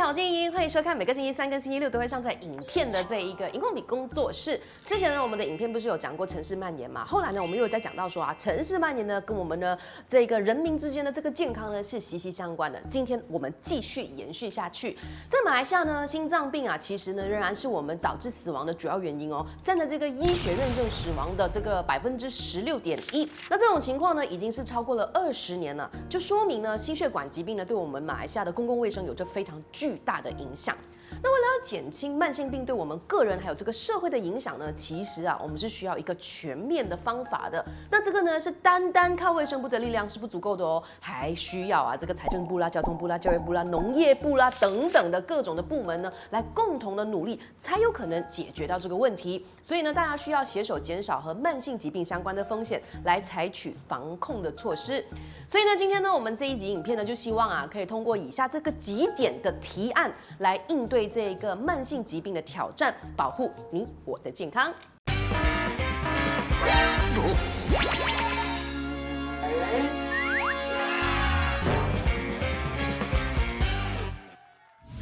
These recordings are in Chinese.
好，我是莹莹，欢迎收看每个星期三跟星期六都会上载影片的这一个荧光笔工作室。之前呢，我们的影片不是有讲过城市蔓延嘛？后来呢，我们又有在讲到说啊，城市蔓延呢跟我们的这个人民之间的这个健康呢是息息相关的。今天我们继续延续下去，在马来西亚呢，心脏病啊，其实呢仍然是我们导致死亡的主要原因哦，占了这个医学认证死亡的这个16.1%。那这种情况呢，已经是超过了20年了，就说明呢，心血管疾病呢对我们马来西亚的公共卫生有着非常巨大的影响。那为了要减轻慢性病对我们个人还有这个社会的影响呢，其实啊，我们是需要一个全面的方法的。那这个呢，是单靠卫生部的力量是不足够的哦，还需要啊这个财政部啦、交通部啦、教育部啦、农业部啦等等的各种的部门呢，来共同的努力，才有可能解决到这个问题。所以呢，大家需要携手减少和慢性疾病相关的风险，来采取防控的措施。所以呢，今天呢，我们这一集影片呢，就希望啊，可以通过以下这个几点的提案，来应对这个慢性疾病的挑战，保护你我的健康。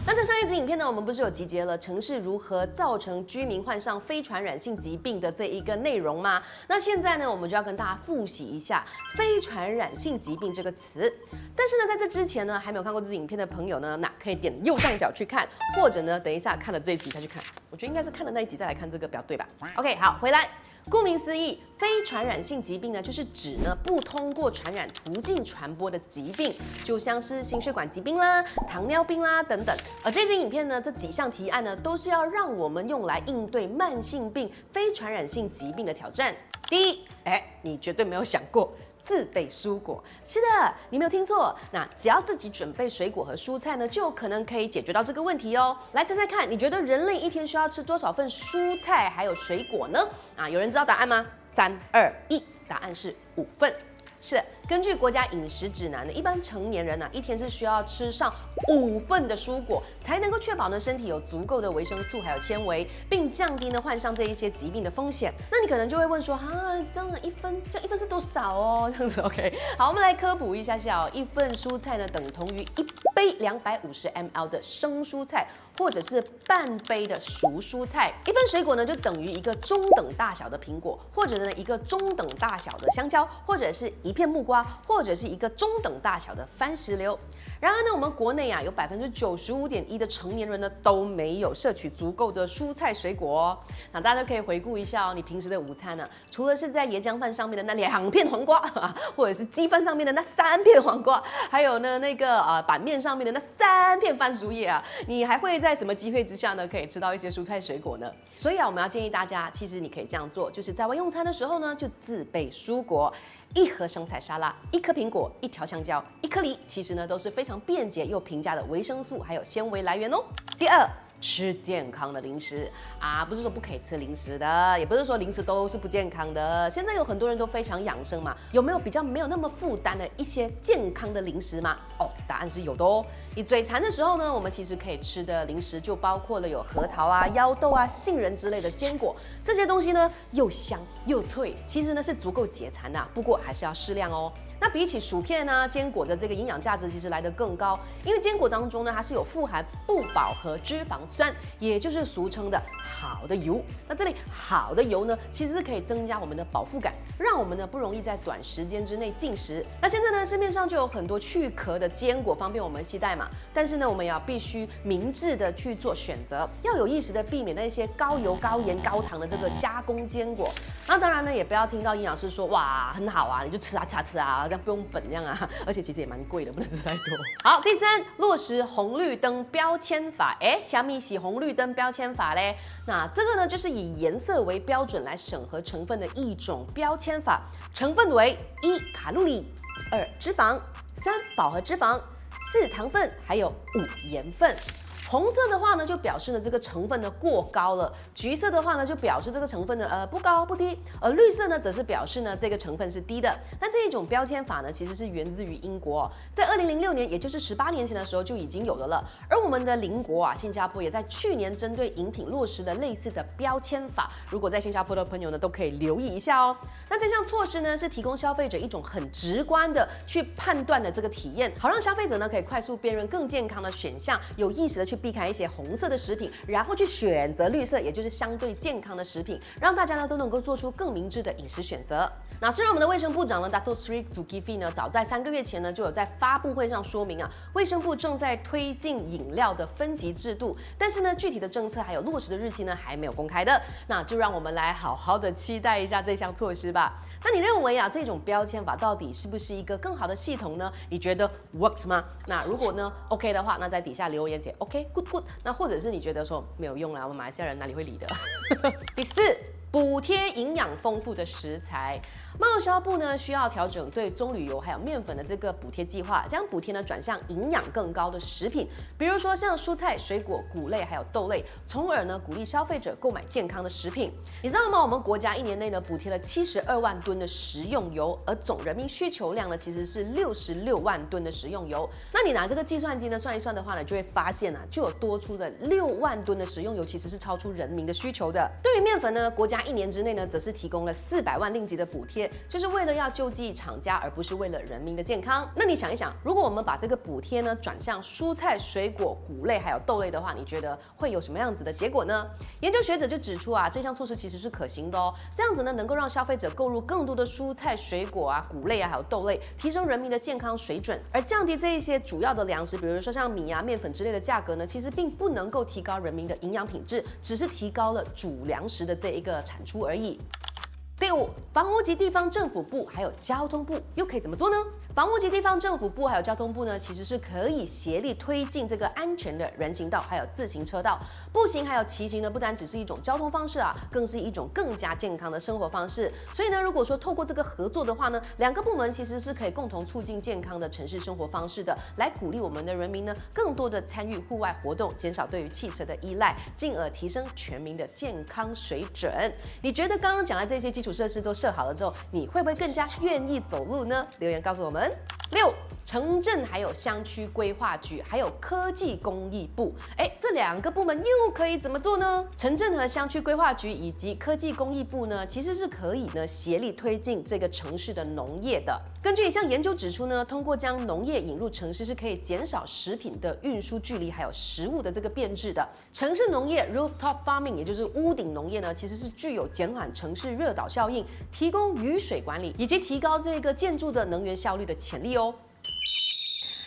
那在上一支影片呢，我们不是有集结了城市如何造成居民患上非传染性疾病的这一个内容吗？那现在呢，我们就要跟大家复习一下非传染性疾病这个词。但是呢，在这之前呢，还没有看过这支影片的朋友呢，那可以点右上角去看，或者呢，等一下看了这一集再去看。我觉得应该是看了那一集再来看这个比较对吧 ？OK， 好，回来。顾名思义，非传染性疾病呢，就是指呢不通过传染途径传播的疾病，就像是心血管疾病啦、糖尿病啦等等。而这支影片呢，这几项提案呢，都是要让我们用来应对慢性病、非传染性疾病的挑战。第一，你绝对没有想过。自备蔬果，是的，你没有听错。那只要自己准备水果和蔬菜呢，就有可能可以解决到这个问题哦。来猜猜看，你觉得人类一天需要吃多少份蔬菜还有水果呢？有人知道答案吗？3、2、1，答案是5份。是的，根据国家饮食指南呢，一般成年人一天是需要吃上5份的蔬果，才能够确保呢身体有足够的维生素还有纤维，并降低呢患上这一些疾病的风险。那你可能就会问说，这样一份是多少哦？这样子 OK？ 好，我们来科普一下哦，一份蔬菜呢等同于1杯250 ml 的生蔬菜，或者是半杯的熟蔬菜。一份水果呢就等于一个中等大小的苹果，或者呢一个中等大小的香蕉，或者是一片木瓜，或者是一个中等大小的番石榴。然而呢，我们国内有95.1%的成年人呢都没有摄取足够的蔬菜水果哦。那大家都可以回顾一下哦，你平时的午餐呢，除了是在椰浆饭上面的那2片黄瓜，或者是鸡饭上面的那3片黄瓜，还有呢那个板面上面的那3片番薯叶你还会在什么机会之下呢可以吃到一些蔬菜水果呢？所以我们要建议大家，其实你可以这样做，就是在外用餐的时候呢，就自备蔬果。1盒生菜沙拉，1颗苹果，1条香蕉，1颗梨，其实呢都是非常便捷又平价的维生素还有纤维来源哦。第二，吃健康的零食不是说不可以吃零食的，也不是说零食都是不健康的。现在有很多人都非常养生嘛，有没有比较没有那么负担的一些健康的零食嘛？答案是有的哦。你嘴馋的时候呢，我们其实可以吃的零食就包括了有核桃腰豆杏仁之类的坚果，这些东西呢又香又脆，其实呢是足够解馋的，不过还是要适量哦。那比起薯片坚果的这个营养价值其实来得更高，因为坚果当中呢它是有富含不饱和脂肪酸，也就是俗称的好的油。那这里好的油呢，其实是可以增加我们的饱腹感，让我们呢不容易在短时间之内进食。那现在呢市面上就有很多去壳的坚果，方便我们携带嘛。但是呢，我们也要必须明智的去做选择，要有意识的避免那些高油、高盐、高糖的这个加工坚果。那当然呢，也不要听到营养师说哇很好你就吃吃这样不用本这样而且其实也蛮贵的，不能吃太多。好，第3，落实红绿灯标签法。虾米是红绿灯标签法嘞？那这个呢，就是以颜色为标准来审核成分的一种标签法，成分为1卡路里、2脂肪、3饱和脂肪、4糖分，还有5盐分。红色的话呢，就表示呢这个成分呢过高了；橘色的话呢，就表示这个成分呢不高不低；而绿色呢，则是表示呢这个成分是低的。那这一种标签法呢，其实是源自于英国在2006年，也就是18年前的时候就已经有的了。而我们的邻国啊，新加坡也在去年针对饮品落实了类似的标签法。如果在新加坡的朋友呢，都可以留意一下哦。那这项措施呢，是提供消费者一种很直观的去判断的这个体验，好让消费者呢可以快速辨认更健康的选项，有意识的去避开一些红色的食品，然后去选择绿色，也就是相对健康的食品，让大家呢都能够做出更明智的饮食选择。那虽然我们的卫生部长呢 Dato Sri Zulkifli 呢，早在3个月前呢就有在发布会上说明啊，卫生部正在推进饮料的分级制度，但是呢具体的政策还有落实的日期呢还没有公开的，那就让我们来好好的期待一下这项措施吧。那你认为啊，这种标签法到底是不是一个更好的系统呢？你觉得 works 吗？那如果呢 OK 的话，那在底下留言写 OK good good。那或者是你觉得说没有用啦，我们马来西亚人哪里会理的？第4，补贴营养丰富的食材。贸销部呢需要调整对棕榈油还有面粉的这个补贴计划，将补贴呢转向营养更高的食品，比如说像蔬菜、水果、谷类还有豆类，从而呢鼓励消费者购买健康的食品。你知道吗？我们国家1年内呢补贴了72万吨的食用油，而总人民需求量呢其实是66万吨的食用油。那你拿这个计算机呢算一算的话呢，就会发现啊，就有多出的6万吨的食用油其实是超出人民的需求的。对于面粉呢，国家1年之内呢则是提供了400万令吉的补贴。就是为了要救济厂家，而不是为了人民的健康。那你想一想，如果我们把这个补贴呢转向蔬菜、水果、谷类还有豆类的话，你觉得会有什么样子的结果呢？研究学者就指出啊，这项措施其实是可行的哦。这样子呢，能够让消费者购入更多的蔬菜、水果啊、谷类啊还有豆类，提升人民的健康水准。而降低这一些主要的粮食，比如说像米啊、面粉之类的价格呢，其实并不能够提高人民的营养品质，只是提高了主粮食的这一个产出而已。第5，房屋及地方政府部还有交通部又可以怎么做呢？房屋及地方政府部还有交通部呢，其实是可以协力推进这个安全的人行道，还有自行车道。步行还有骑行呢，不单只是一种交通方式啊，更是一种更加健康的生活方式。所以呢，如果说透过这个合作的话呢，2个部门其实是可以共同促进健康的城市生活方式的，来鼓励我们的人民呢更多的参与户外活动，减少对于汽车的依赖，进而提升全民的健康水准。你觉得刚刚讲的这些基础设施都设好了之后，你会不会更加愿意走路呢？留言告诉我们。6，城镇还有乡区规划局还有科技工艺部，这2个部门又可以怎么做呢？城镇和乡区规划局以及科技工艺部呢，其实是可以呢协力推进这个城市的农业的。根据一项研究指出呢，通过将农业引入城市，是可以减少食品的运输距离，还有食物的这个变质的。城市农业 rooftop farming， 也就是屋顶农业呢，其实是具有减缓城市热岛效应、提供雨水管理以及提高这个建筑的能源效率的潜力哦。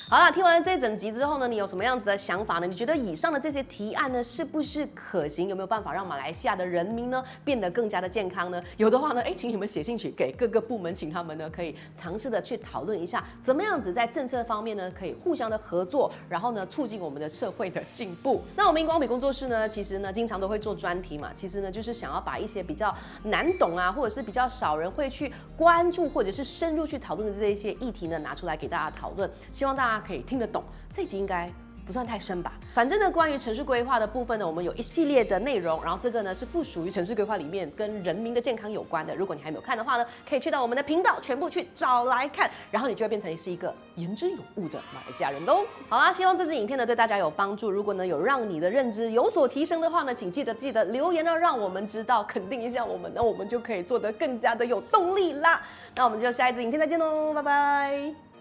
好了，听完这一整集之后呢，你有什么样子的想法呢？你觉得以上的这些提案呢，是不是可行？有没有办法让马来西亚的人民呢变得更加的健康呢？有的话呢，请你们写信去给各个部门，请他们呢可以尝试的去讨论一下，怎么样子在政策方面呢可以互相的合作，然后呢促进我们的社会的进步。那我们荧光笔工作室呢，其实呢经常都会做专题嘛，其实呢就是想要把一些比较难懂啊，或者是比较少人会去关注，或者是深入去讨论的这一些议题呢，拿出来给大家讨论，希望大家可以听得懂。这一集应该不算太深吧？反正呢，关于城市规划的部分呢，我们有一系列的内容，然后这个呢是附属于城市规划里面跟人民的健康有关的。如果你还没有看的话呢，可以去到我们的频道，全部去找来看，然后你就会变成是一个言之有物的马来西亚人喽。好啦，希望这支影片呢对大家有帮助。如果呢有让你的认知有所提升的话呢，请记得留言呢，让我们知道，肯定一下我们，那我们就可以做得更加的有动力啦。那我们就下一支影片再见喽，拜拜。